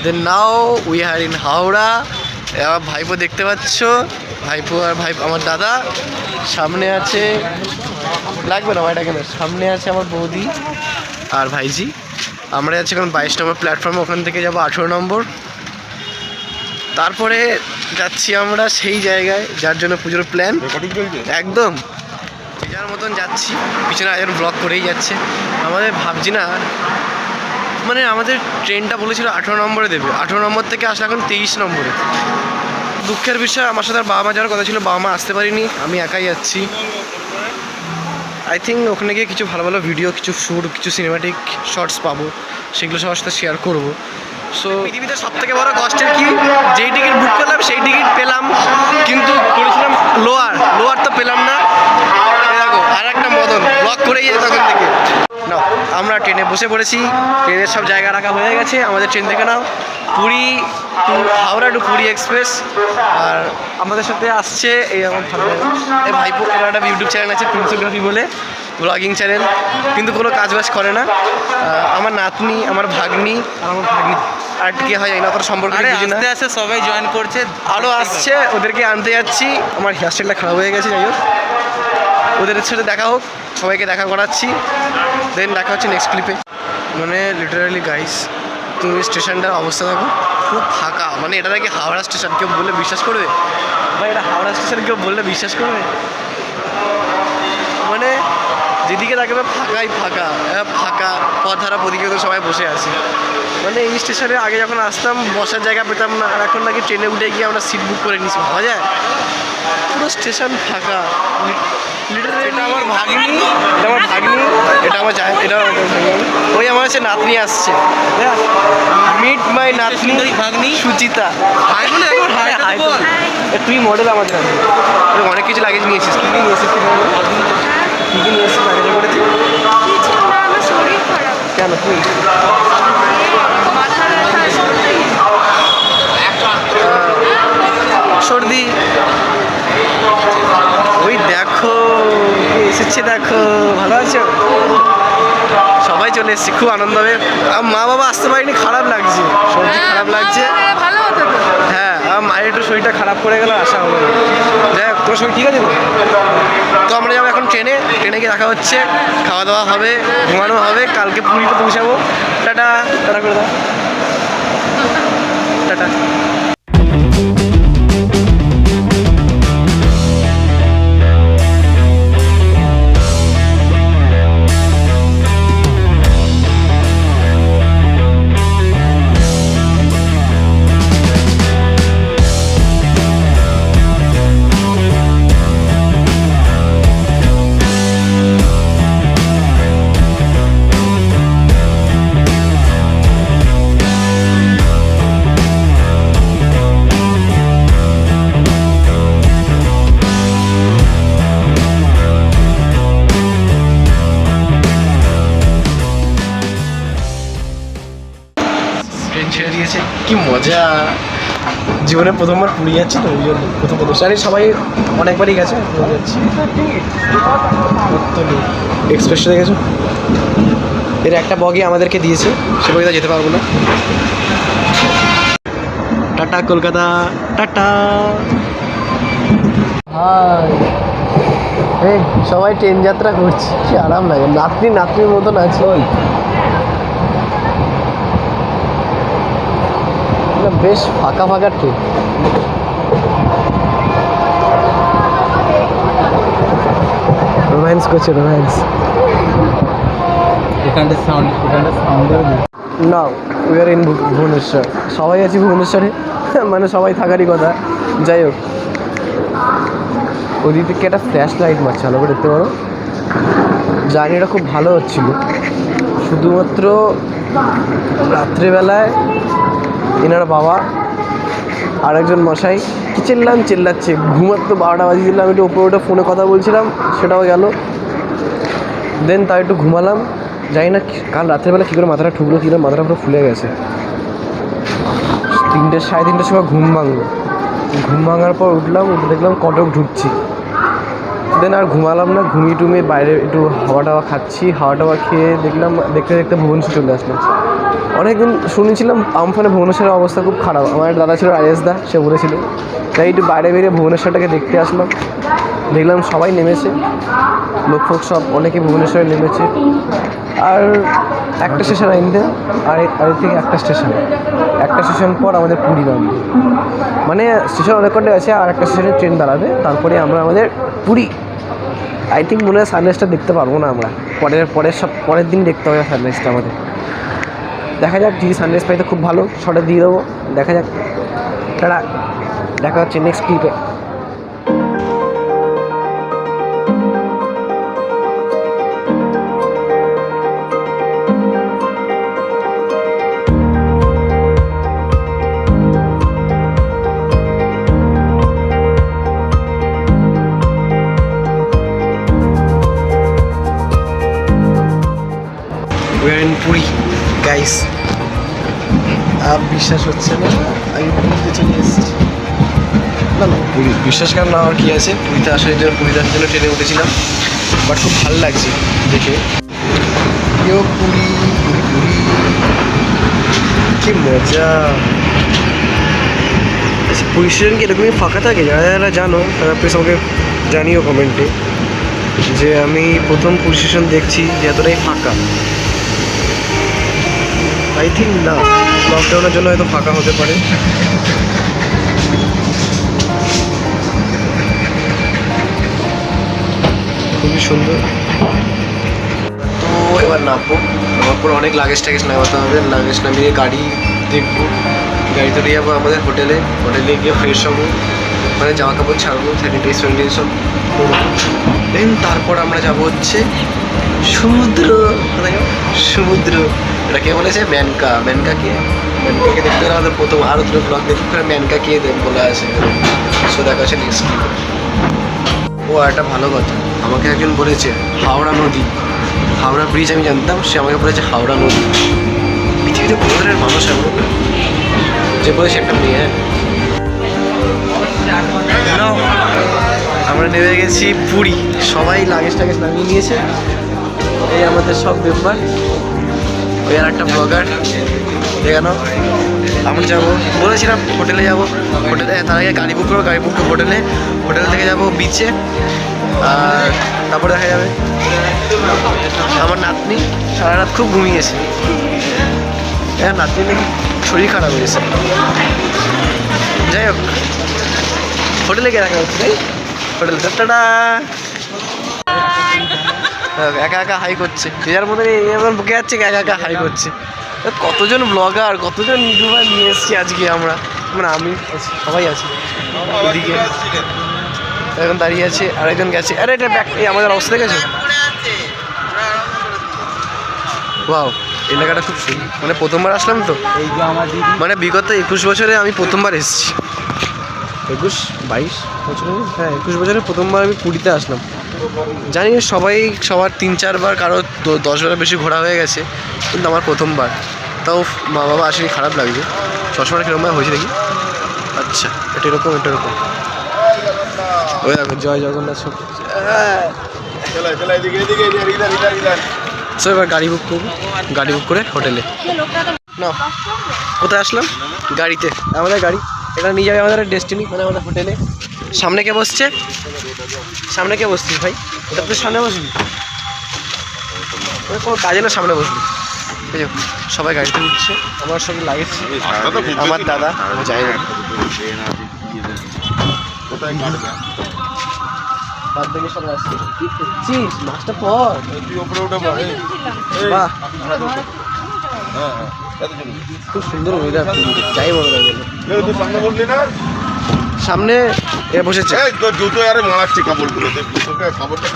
Then now we are in Howrah. আমার ভাইপো দেখতে পাচ্ছ, ভাইপো আর আমার দাদা। সামনে আছে, লাগবে না ভাইটা কেন, সামনে আছে আমার বৌদি আর ভাইজি। আমরা যাচ্ছি এখন 22 নম্বর প্ল্যাটফর্মে, ওখান থেকে যাবো 18 নম্বর। তারপরে যাচ্ছি আমরা সেই জায়গায় যার জন্য পুজোর প্ল্যান একদম যার মতন যাচ্ছি। পিছনে একজন ব্লগ করেই যাচ্ছে। আমাদের ভাবছি না, মানে আমাদের ট্রেনটা বলেছিল 18 নম্বরে দেবে, 18 নম্বর থেকে আসলে এখন 23 নম্বরে। দুঃখের বিষয়, আমার সাথে আর বাবা মা যাওয়ার কথা ছিল, বাবা মা আসতে পারিনি, আমি একাই যাচ্ছি। আই থিঙ্ক ওখানে গিয়ে কিছু ভালো ভালো ভিডিও, কিছু শ্যুট, কিছু সিনেমাটিক শর্টস পাবো, সেগুলো সবার সাথে শেয়ার করবো। সো পৃথিবীতে সব থেকে বড় কষ্টের কি, যেই টিকিট বুক করলাম সেই টিকিট পেলাম, কিন্তু করেছিলাম লোয়ার তো পেলাম না। দেখো আর একটা মদন ব্লক করেই যায় তখন থেকে। না, আমরা ট্রেনে বসে পড়েছি, ট্রেনের সব জায়গা রাখা হয়ে গেছে। আমাদের ট্রেন থেকে নাও Puri to Howrah to Puri express. আর আমাদের সাথে আসছে এই আমার ভাইপো, এর একটা ইউটিউব চ্যানেল আছে প্রিন্সোগ্রাফি বলে, ব্লগিং চ্যানেল, কিন্তু কোনো কাজবাজ করে না। আমার নাতনি, আমার ভাগ্নি আর আমার ভাগ্নি আর কে হয় না, অতটা সম্পর্কে বুঝি না। আস্তে সবাই জয়েন করছে, আরও আসছে, ওদেরকে আনতে যাচ্ছি। আমার হেয়ারস্টাইলটা খারাপ হয়ে গেছে, যাই হোক ওদের সাথে দেখা হোক, সবাইকে দেখা করাচ্ছি। দেন দেখা হচ্ছে নেক্সট ক্লিপে। মানে লিটারালি গাইস, তুমি স্টেশনটার অবস্থা দেখো, খুব ফাঁকা। মানে এটা নাকি হাওড়া স্টেশন, কেউ বললে বিশ্বাস করবে? ভাই এটা হাওড়া স্টেশন কেউ বললে বিশ্বাস করবে? মানে যেদিকে তাকাবে ফাঁকাই ফাঁকা, ফাঁকা পথ ধারা পদিকে তো সবাই বসে আছে। মানে এই স্টেশনে আগে যখন আসতাম বসার জায়গা পেতাম না, আর এখন নাকি ট্রেনে উঠে গিয়ে আমরা সিট বুক করে নিচ্ছি, ভাবা যায়? পুরো স্টেশন ফাঁকা। এটা আমার ভাগ্নি, এটা আমার এটা ওই আমার হচ্ছে নাতনি আসছে, মিট মাই নাতনি ভাগ্নি সুচিতা। তুই মডেল আমাদের অনেক কিছু লাগেজ নিয়েছিস, কী কী নিয়েছিস? কী কী নিয়েছিস লাগেজে করেছিস? কেন তুই সর্দি? ওই দেখো এসেছে, দেখো ভালো আছো? সবাই চলে এসেছি, খুব আনন্দ হবে। মা বাবা আসতে পারিনি, খারাপ লাগছে, সর্দি খারাপ লাগছে। হ্যাঁ, মায়ের একটু শরীরটা খারাপ করে গেল, আসা হলো না। যাই হোক, তোর শরীর ঠিক আছে তো? আমরা যাবো এখন ট্রেনে গিয়ে দেখা হচ্ছে, খাওয়া দাওয়া হবে, ঘুমানো হবে, কালকে পুরীতে পৌঁছাবো। টাটা টাটা করে দাও, টাটা। ট্রেন ছেড়ে দিয়েছে, কি মজা। জীবনে প্রথমবার পুরী যাচ্ছি তো, ওই জন্য প্রথম আরে সবাই অনেকবারই গেছে, যাচ্ছি। এক্সপ্রেসটা দেখেছো? এর একটা বগি আমাদেরকে দিয়েছে, সে বগিটা যেতে পারবো না। Tata Kolkata, tata. হাই, এই সবাই ট্রেন যাত্রা করছি, কি আরাম লাগে। নাতনির মতন আছে। বেশ ফাঁকা ট্রেন। রোম্যান্স করছে, romance. Now we are in Bhubaneswar. সবাই আছি ভুবনেশ্বরে, মানে সবাই থাকারই কথা। যাই হোক, ওদিক থেকে একটা ফ্ল্যাশ লাইট মারছে, ভালো করে দেখতে পারো। জার্নিটা খুব ভালো হচ্ছিল, শুধুমাত্র রাত্রেবেলায় এনার বাবা আর একজন মশাই কি চিল্লাচ্ছে, ঘুমাতে 12টা বাজিয়ে দিলাম, একটু ওপরে ওটা ফোনে কথা বলছিলাম, সেটাও গেল। দেন তাই একটু ঘুমালাম, জানি না কাল রাত্রেবেলা কী করে মাথাটা ঠুকলো, কী করে মাথাটা পুরো ফুলে গেছে। 3:30 সাড়ে 3টের সময় ঘুম ভাঙার পর উঠলাম, উঠে দেখলাম কটক ঢুকছি। দেন আর ঘুমালাম না, ঘুমিয়ে বাইরে একটু হাওয়া টাওয়া খাচ্ছি। হাওয়া টাওয়া খেয়ে দেখতে ভুবনেশ্বর চলে আসলাম। অনেকদিন শুনেছিলাম আমফানে ভুবনেশ্বরের অবস্থা খুব খারাপ। আমার একটা দাদা ছিল রাজেশ দা, সে বলেছিল, তাই একটু বাইরে বেরিয়ে ভুবনেশ্বরটাকে দেখতে আসলাম। দেখলাম সবাই নেমেছে, লোক ফোক সব অনেকে ভুবনেশ্বরে নেমেছে। আর একটা স্টেশন আইনতে আর থেকে একটা স্টেশন পর আমাদের পুরী নামবে। মানে স্টেশন অনেক কটাই আছে, আর একটা স্টেশনে ট্রেন দাঁড়াবে, তারপরে আমরা আমাদের পুরী। আই থিঙ্ক মনে হয় সানরাইজটা দেখতে পারবো না আমরা, পরের দিন দেখতে হবে সানরাইজটা আমাদের। দেখা যাক, যদি সানরাইজ পাই তো খুব ভালো, শটে দিয়ে দেবো। দেখা যাক, তারা দেখা হচ্ছে নেক্সট ক্লিপে। পুরী গাইস, বিশ্বাস হচ্ছে না আমি পুরীতে চলে এসেছি। না পুরী বিশ্বাস করার না, আমার কী আছে, পুরীতে আসার জন্য ট্রেনে উঠেছিলাম, বাট খুব ভালো লাগছে দেখে। পুরী কি মজা। পুরী স্টেশন কি এরকমই ফাঁকা থাকে? যারা যারা জানো তারা প্লিজ আমাকে জানিও কমেন্টে, যে আমি প্রথম পুরী স্টেশন দেখছি যে এতটাই ফাঁকা। আই থিঙ্ক না, লকডাউনের জন্য হয়তো ফাঁকা হতে পারে। খুবই সুন্দর। তো এবার নামবো, নামার পর অনেক লাগেজ টাগেজ নামাতে হবে। লাগেজ নামিয়ে গাড়ি দেখবো, গাড়িতে নিয়ে যাবো আমাদের হোটেলে গিয়ে ফ্রেশ হবো, মানে জামা কাপড় ছাড়বো, স্যানিটাইজেশন করবো। দেন তারপর আমরা যাবো হচ্ছে সমুদ্র। এটা কে বলেছে? ম্যানকাকে দেখতে গেলে আমাদের প্রথম আরও দুটো ব্লগ দেখতে করে ম্যানকা কে বলে আছে। সো দেখা হচ্ছে নেক্সট। ও একটা ভালো কথা, আমাকে একজন বলেছে হাওড়া নদী, হাওড়া ব্রিজ আমি জানতাম, সে আমাকে বলেছে হাওড়া নদী। পৃথিবীতে কোনো ধরনের মানুষ এমন যে বলেছে একটা মেয়ে। আমরা নেমে গেছি পুরী, সবাই লাগেজ টাগেজ নামিয়ে নিয়েছে। এই আমাদের সব মেম্বার, ওই আর একটা ব্লগার দেখানো। আমরা যাবো, বলেছিলাম হোটেলে যাবো, হোটেলে তার আগে গাড়ি বুক করবো, হোটেল থেকে যাবো বিচে, আর তারপরে দেখা যাবে। আমার নাতনি সারা রাত খুব ঘুমিয়েছে, নাতনি নাকি শরীর খারাপ হয়েছে। যাই হোক, হোটেলে গিয়ে দেখা হচ্ছে, হোটেল টাটা। একা হাই করছে, যার মধ্যে এবার বুকে যাচ্ছে, একা হাই করছে। কতজন ব্লগার, কতজন ইউটিউবার নিয়ে এসেছি আজকে আমরা, মানে আমি সবাই আছি এদিকে। এখন দাঁড়িয়ে আছে, আরেকজন গেছে। আরে এটা ব্যাক, এই আমাদের অবস্থা দেখেছো? ওয়াও, এলাকাটা খুব সুন্দর। মানে প্রথমবার আসলাম তো, মানে বিগত 21 বছরে আমি প্রথমবার এসেছি। 22 বছরে, হ্যাঁ 21 বছরে প্রথমবার আমি পুরীতে আসলাম। জানি সবার 3-4 বার, কারো 10 বারের বেশি ঘোরা হয়ে গেছে, কিন্তু আমার প্রথমবার। তাও মা বাবা আসেনি, খারাপ লাগছে। চশমাটা কিরকম হয়েছে দেখি। আচ্ছা, এটা এরকম। ওই দেখো জয় জগন্নাথ। সো এবার গাড়ি বুক করবো, গাড়ি বুক করে হোটেলে না। কোথায় আসলাম? গাড়িতে। আমাদের গাড়ি এটা নিয়ে যাবে আমাদের ডেস্টিনি, মানে আমাদের হোটেলে। সামনে কে বসছে? বসছিস ভাই? এটা তো সামনে বসবি, কোনো কাজে না, সামনে বসবি। ঠিক আছে, সবাই গাড়িতে উঠছে, আমার সঙ্গে লাগেছে আমার দাদা, যাই না বাদ থেকে সবাই আসছে। মাছটা পর বাহ, খুব সুন্দর ওয়েদার, যাই বলো তাই বলো। সামনে এ বসেছে, জুতো আরে মারাচ্ছি কাপড়গুলো, কাপড়টা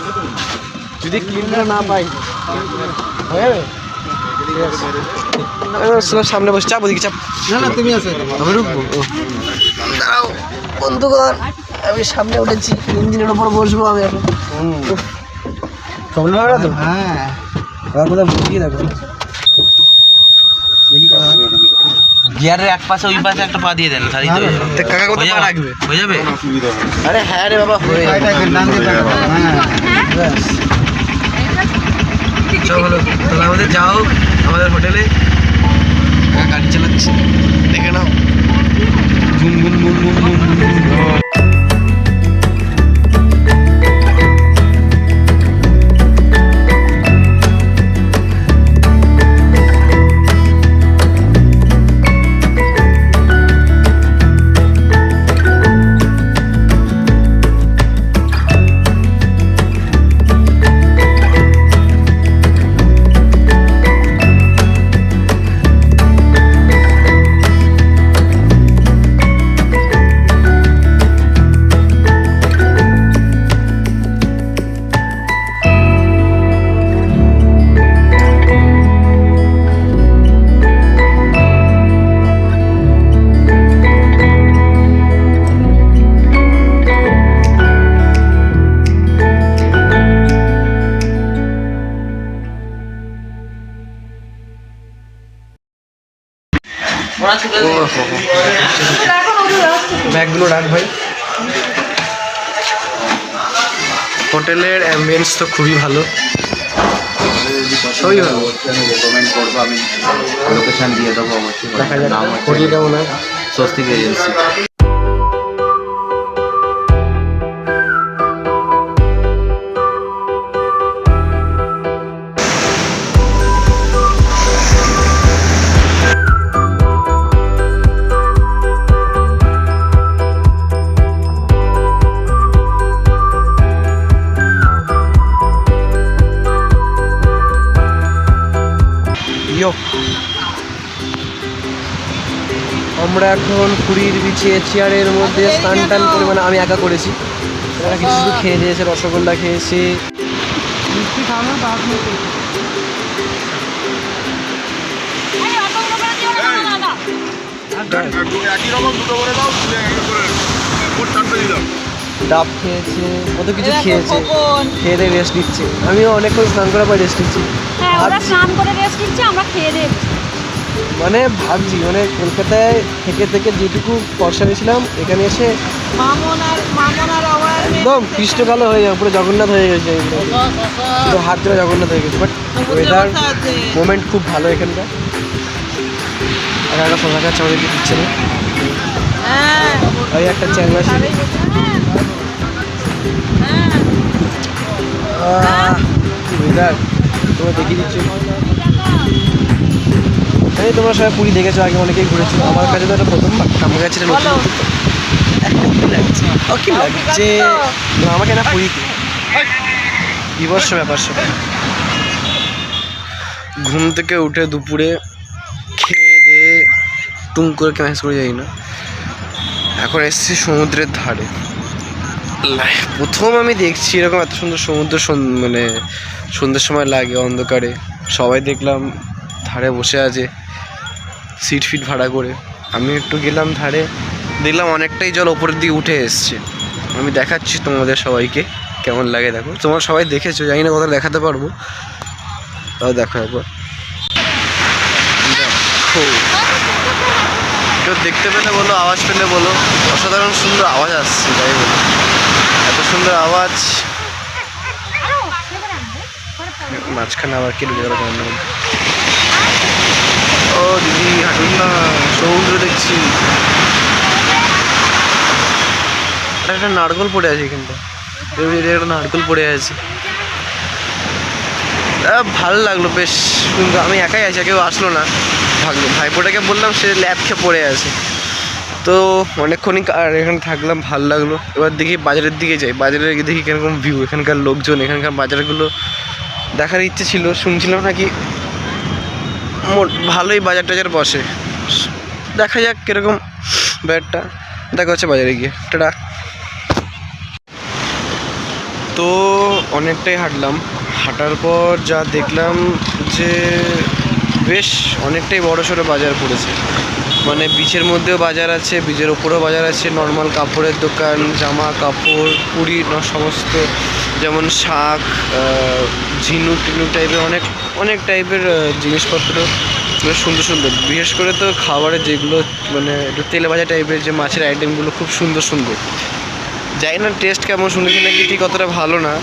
যদি ক্লিনটা না পাই হয়ে যাবে। সামনে বসে চাপ, ওদিকে চাপ। না তুমি আছো, আমি ঢুকবো। দাঁড়াও বন্ধুগণ, আমি সামনে উঠেছি, ইঞ্জিনের ওপর বসবো আমি এখন। প্রবলেম হবে না তো? হ্যাঁ, এবার কোথাও বসিয়ে রাখো দেখি। গিয়ারের এক পাশে, ওই পাশে একটা পা দিয়ে দেন, তাহলেই তো কাকা কোথায় পা রাখবে? হয়ে যাবে। আরে হ্যাঁ রে বাবা, হয়ে যাবে। চলো, তাহলে আমাদের যাও আমাদের হোটেলে। গাড়ি চালাচ্ছে, দেখে নাও। ঘুম ঘুম ঘুম ঘুম ঘুম ঘুম। ব্যাগগুলো রাখ ভাই। হোটেলের অ্যাম্বিয়েন্স তো খুবই ভালো, সবই ভালো। রেকমেন্ড করবো আমি, লোকেশন দিয়ে দেবো অবশ্যই। দেখা যাক নাম হোটেল হচ্ছে কেমন হয়। স্বস্তিক এজেন্সি। ইয়ো, আমরা এখন পুরীর বিচে চেয়ারের মধ্যে স্নান টান করে, মানে আমি একা করেছি, এরা কিছু শুধু খেয়ে দিয়েছে, রসগোল্লা খেয়েছি। একই রকম দুটো করে দাও, চারটে দিলাম। ডাব খেয়েছে, কত কিছু খেয়েছে, খেয়ে দিয়ে রেস্ট দিচ্ছে। আমিও অনেকক্ষণ স্নান করার পর রেস্ট দিচ্ছি। হ্যাঁ, ওরা ভাবছি, স্নান করে রেস্ট নিচ্ছে, আমরা খেয়ে দিয়ে। মানে ভাবছি, মানে কলকাতায় থেকে থেকে যেটুকু পয়সা নিয়েছিলাম, এখানে এসে একদম কৃষ্ণ কালো হয়ে যাবে, পুরো জগন্নাথ হয়ে গেছে, পুরো হাত ধরে জগন্নাথ হয়ে গেছে। বাট ওয়েদার মোমেন্ট খুব ভালো এখানকার। আর একটা সোজা কাছে আমাদেরকে দিচ্ছে না, ওই একটা চ্যাংলা ছিল। ওয়েদার তোমরা দেখিয়ে দিচ্ছি। এই তোমরা সবাই পুরী দেখেছো, আগে অনেকেই ঘুরেছো, আমার কাছে তো এটা প্রথম। আমার কাছে এটা নতুন। কি লাগছে, ও কি লাগছে না, আমাকে না পুরীতে বিভৎস ব্যাপার সব। ঘুম থেকে উঠে দুপুরে খেয়ে দিয়ে টুম করে ক্যান্সেল করে যাই না, এখন এসেছি সমুদ্রের ধারে। প্রথম আমি দেখছি এরকম এত সুন্দর সমুদ্র, মানে সন্ধ্যের সময় লাগে অন্ধকারে। সবাই দেখলাম ধারে বসে আছে সিট ফিট ভাড়া করে। আমি একটু গেলাম ধারে, দেখলাম অনেকটাই জল ওপরের দিকে উঠে এসছে। আমি দেখাচ্ছি তোমাদের সবাইকে কেমন লাগে, দেখো। তোমরা সবাই দেখেছো, জানি না কথা দেখাতে পারবো, তাও দেখো একবার। দেখো, কেউ দেখতে পেলে বলো, আওয়াজ পেলে বলো। অসাধারণ সুন্দর আওয়াজ আসছে, তাই বলো, এত সুন্দর আওয়াজ। মাঝখানে আবার কে ঢুকে গেল কেমন? ও দিদি হাঁটুন না, সমুদ্র দেখছি। একটা নারকল পড়ে আছে এখানটা, একটা নারকল পড়ে আছে। ভালো লাগলো, বেশ সুন্দর। আমি একাই আছি, কেউ আসলো না। ভাইপোটাকে বললাম, সে ল্যাব খেয়ে পড়ে আছে। তো অনেকক্ষণই আর এখানে থাকলাম, ভালো লাগলো। এবার দেখি বাজারের দিকে যাই, বাজারে গিয়ে দেখি কিরকম ভিউ, এখানকার লোকজন, এখানকার বাজারগুলো দেখার ইচ্ছে ছিল। শুনছিলাম নাকি ভালোই বাজার টাজার বসে, দেখা যাক কিরকম ব্যাপারটা। দেখা হচ্ছে বাজারে গিয়ে, টাটা। তো অনেকটাই হাঁটলাম, হাঁটার পর যা দেখলাম যে বেশ অনেকটাই বড় সড়ো বাজার পড়েছে। মানে বিচের মধ্যেও বাজার আছে, বিচের ওপরেও বাজার আছে, নর্মাল কাপড়ের দোকান, জামা কাপড়, পুরীর সমস্ত, যেমন শাক, ঝিনুক টিনুক টাইপের অনেক অনেক টাইপের জিনিসপত্র, বেশ সুন্দর সুন্দর। বিশেষ করে তো খাবারের যেগুলো, মানে একটু তেলে ভাজা টাইপের যে মাছের আইটেমগুলো, খুব সুন্দর সুন্দর। জানি না টেস্ট কেমন, শুনেছি নাকি ঠিক অতটা ভালো না,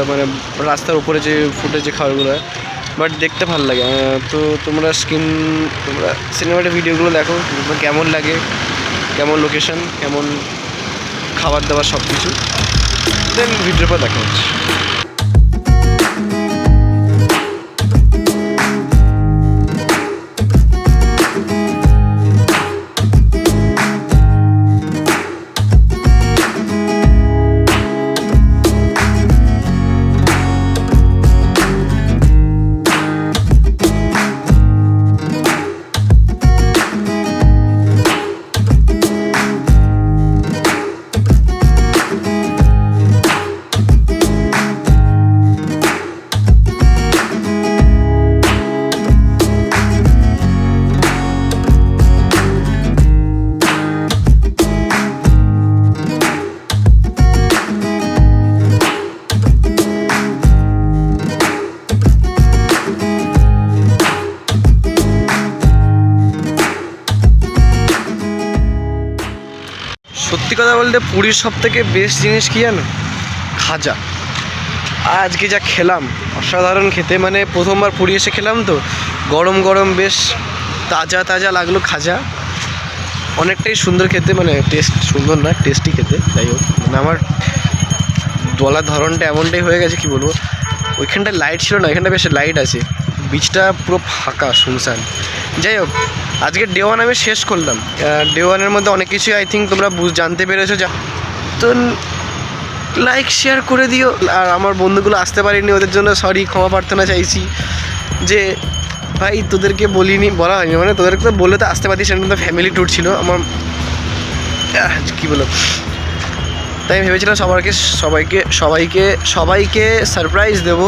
মানে রাস্তার উপরে যে ফুটে যে খাবারগুলো হয়। বাট দেখতে ভালো লাগে। তো তোমরা সিনেমাটিক ভিডিওগুলো দেখো, তোমার কেমন লাগে, কেমন লোকেশন, কেমন খাবার দাবার সব কিছু, দেন ভিডিওর পর দেখা হচ্ছে। সত্যি কথা বলতে পুরীর সব থেকে বেস্ট জিনিস কি জানো? খাজা। আজকে যা খেলাম অসাধারণ খেতে, মানে প্রথমবার পুরী এসে খেলাম তো, গরম গরম বেশ তাজা তাজা লাগলো খাজা, অনেকটাই সুন্দর খেতে, মানে টেস্ট সুন্দর না, টেস্টি খেতে। যাই হোক, মানে আমার বলার ধরনটা এমনটাই হয়ে গেছে, কি বলবো। ওইখানটায় লাইট ছিল না, এখানটা বেশ লাইট আছে, বিচটা পুরো ফাঁকা শুনশান। যাই হোক, আজকে ডে ওয়ান আমি শেষ করলাম। ডে ওয়ানের মধ্যে অনেক কিছুই আই থিঙ্ক তোমরা জানতে পেরেছো। তো লাইক শেয়ার করে দিও। আর আমার বন্ধুগুলো আসতে পারিনি, ওদের জন্য সরি, ক্ষমা প্রার্থনা চাইছি। যে ভাই তোদেরকে বলিনি, বলা হয়নি, মানে তোদেরকে তো বললে তো আসতে পারতি, সেটা তো ফ্যামিলি ট্যুর ছিল আমার, কী বলো। তাই ভেবেছিলাম সবাইকে সারপ্রাইজ দেবো।